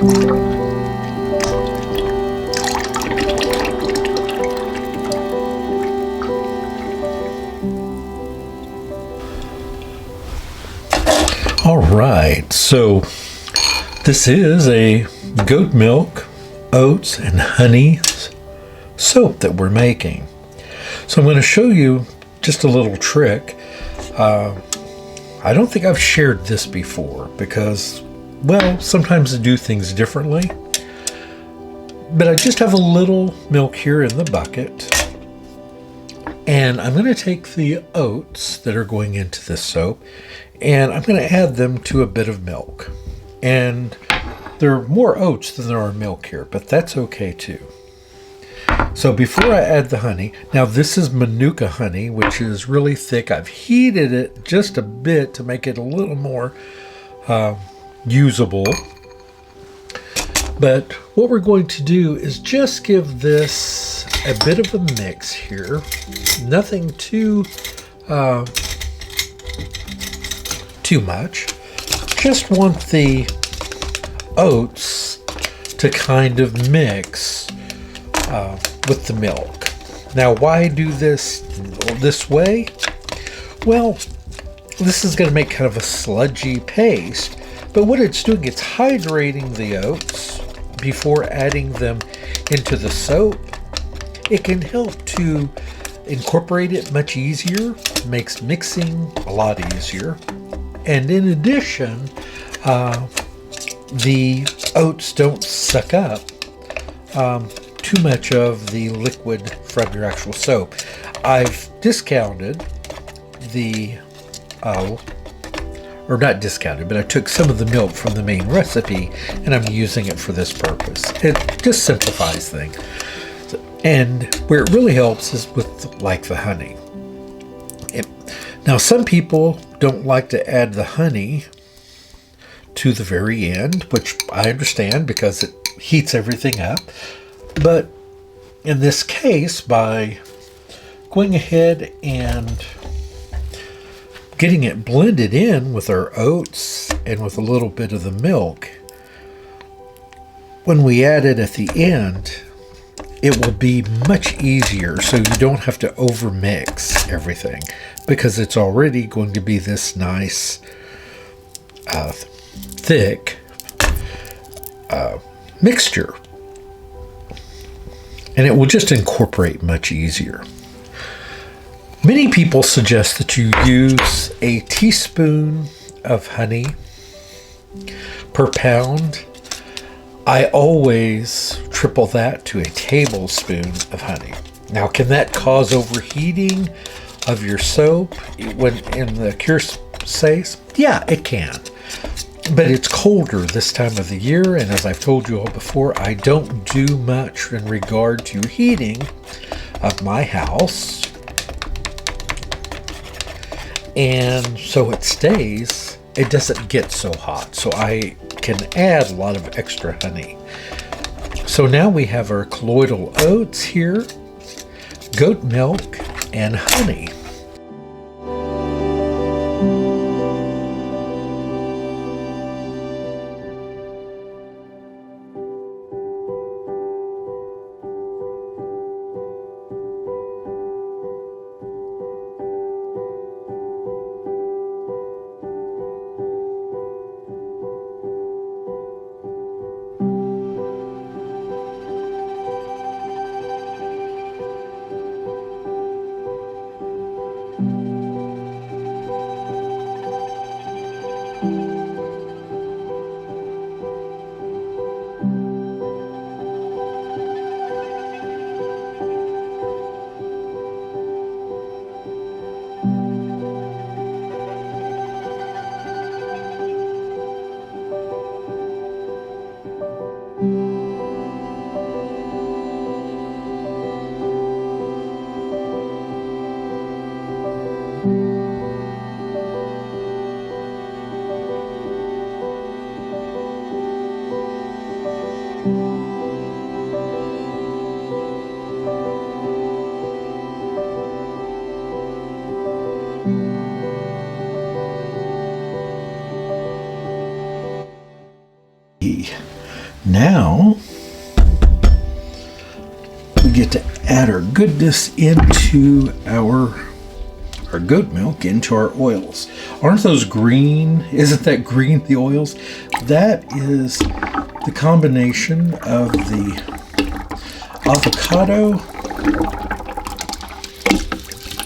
All right, so this is a goat milk, oats, and honey soap that we're making. So I'm going to show you just a little trick. I don't think I've shared this before because, well, sometimes I do things differently. But I just have a little milk here in the bucket. And I'm going to take the oats that are going into this soap and I'm going to add them to a bit of milk. And there are more oats than there are milk here, but that's okay too. So before I add the honey, now this is Manuka honey, which is really thick. I've heated it just a bit to make it a little more usable. But what we're going to do is just give this a bit of a mix here. Nothing too much. Just want the oats to kind of mix with the milk. Now, why do this way? Well, this is going to make kind of a sludgy paste, but what it's doing, it's hydrating the oats before adding them into the soap. It can help to incorporate it much easier, makes mixing a lot easier. And in addition, the oats don't suck up too much of the liquid from your actual soap. I've discounted the, or not discounted, but I took some of the milk from the main recipe and I'm using it for this purpose. It just simplifies things. And where it really helps is with like the honey. Now some people don't like to add the honey to the very end, which I understand because it heats everything up. But in this case, by going ahead and getting it blended in with our oats and with a little bit of the milk, when we add it at the end, it will be much easier, so you don't have to overmix everything because it's already going to be this nice thick mixture, and it will just incorporate much easier. Many people suggest that you use a teaspoon of honey per pound. I always triple that to a tablespoon of honey. Now, can that cause overheating of your soap when in the cure phase? Yeah, it can. But it's colder this time of the year, and as I've told you all before, I don't do much in regard to heating of my house. And so it stays, it doesn't get so hot. So I can add a lot of extra honey. So now we have our colloidal oats here, goat milk, and honey. Now we get to add our goodness into our goat milk, into our oils. Aren't those green? Isn't that green, the oils? That is the combination of the avocado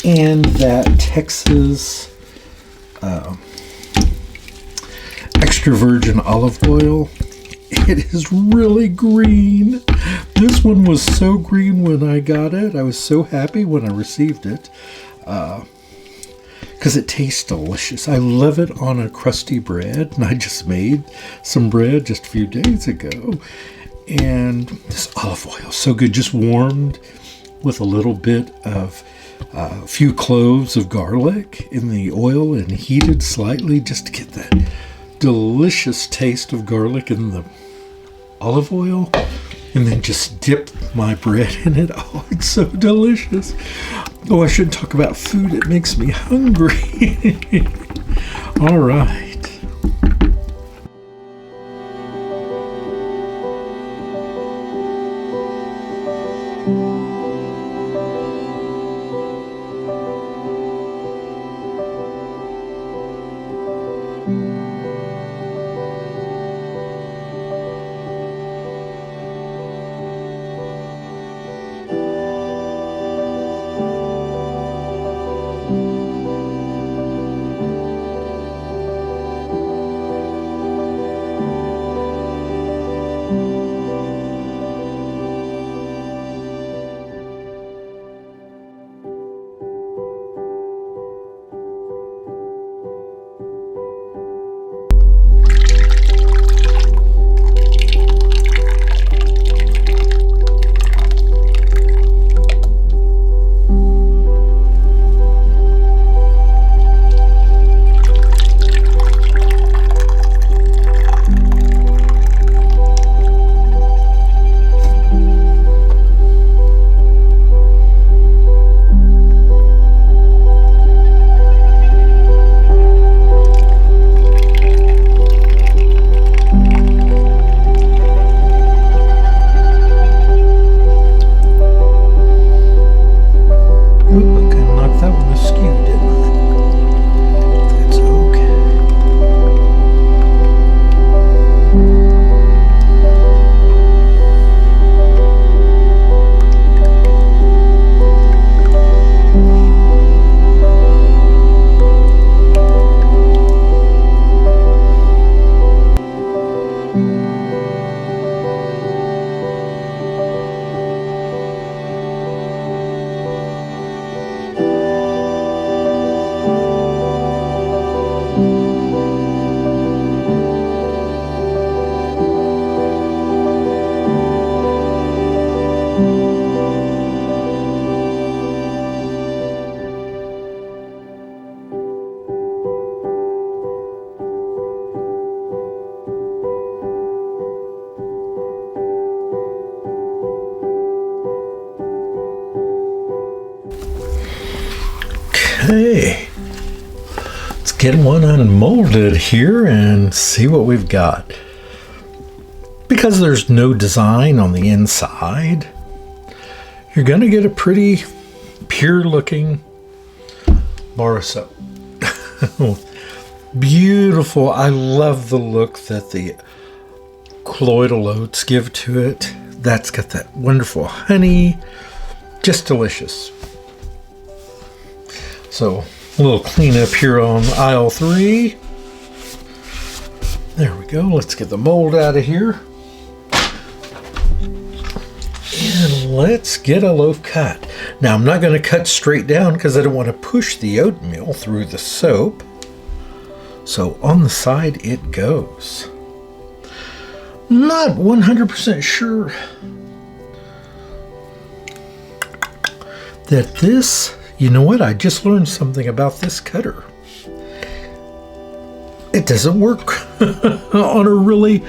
and that Texas extra virgin olive oil. It is really green. This one was so green when I got it. I was so happy when I received it because it tastes delicious. I love it on a crusty bread, and I just made some bread just a few days ago. And this olive oil, so good, just warmed with a little bit of a few cloves of garlic in the oil and heated slightly just to get that delicious taste of garlic in the olive oil, and then just dip my bread in it. Oh, it's so delicious. Oh, I shouldn't talk about food. It makes me hungry. All right. Okay, let's get one unmolded here and see what we've got. Because there's no design on the inside, you're going to get a pretty pure looking bar of soap. Beautiful. I love the look that the colloidal oats give to it. That's got that wonderful honey. Just delicious. So, a little cleanup here on aisle 3. There we go. Let's get the mold out of here. And let's get a loaf cut. Now, I'm not going to cut straight down because I don't want to push the oatmeal through the soap. So, on the side it goes. Not 100% sure that this... You know what? I just learned something about this cutter. It doesn't work on a really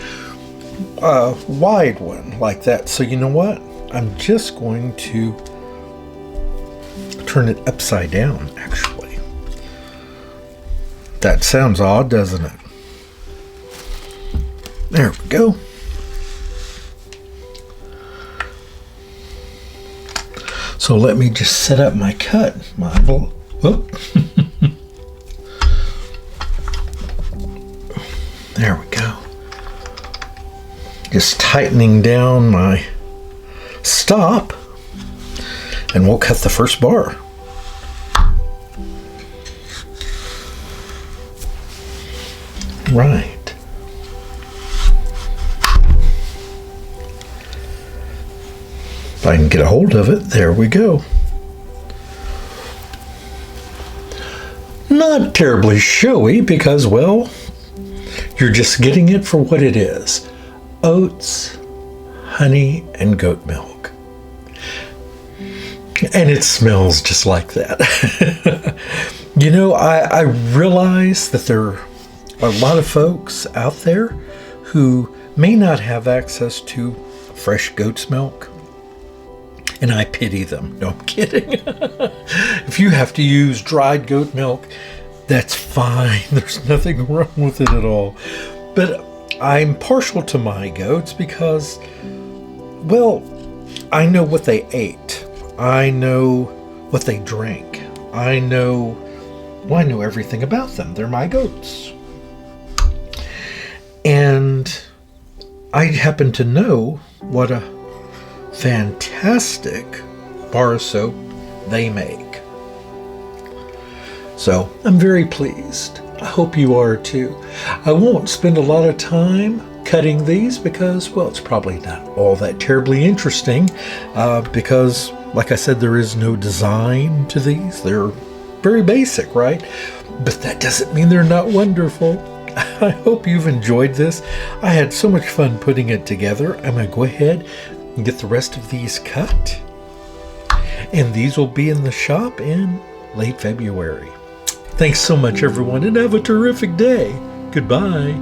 wide one like that. So you know what? I'm just going to turn it upside down, actually. That sounds odd, doesn't it? There we go. So let me just set up my cut. Whoop. There we go. Just tightening down my stop, and we'll cut the first bar. Right. If I can get a hold of it, there we go. Not terribly showy because, well, you're just getting it for what it is. Oats, honey, and goat milk. And it smells just like that. You know, I realize that there are a lot of folks out there who may not have access to fresh goat's milk. And I pity them. No, I'm kidding. If you have to use dried goat milk, that's fine. There's nothing wrong with it at all. But I'm partial to my goats because, well, I know what they ate. I know what they drank. I know everything about them. They're my goats. And I happen to know what a fantastic bar of soap they make. So I'm very pleased. I hope you are too. I won't spend a lot of time cutting these because, well, it's probably not all that terribly interesting because, like I said, there is no design to these. They're very basic, right? But that doesn't mean they're not wonderful. I hope you've enjoyed this. I had so much fun putting it together. I'm going to go ahead and get the rest of these cut. And these will be in the shop in late February. Thanks so much, everyone, and have a terrific day. Goodbye.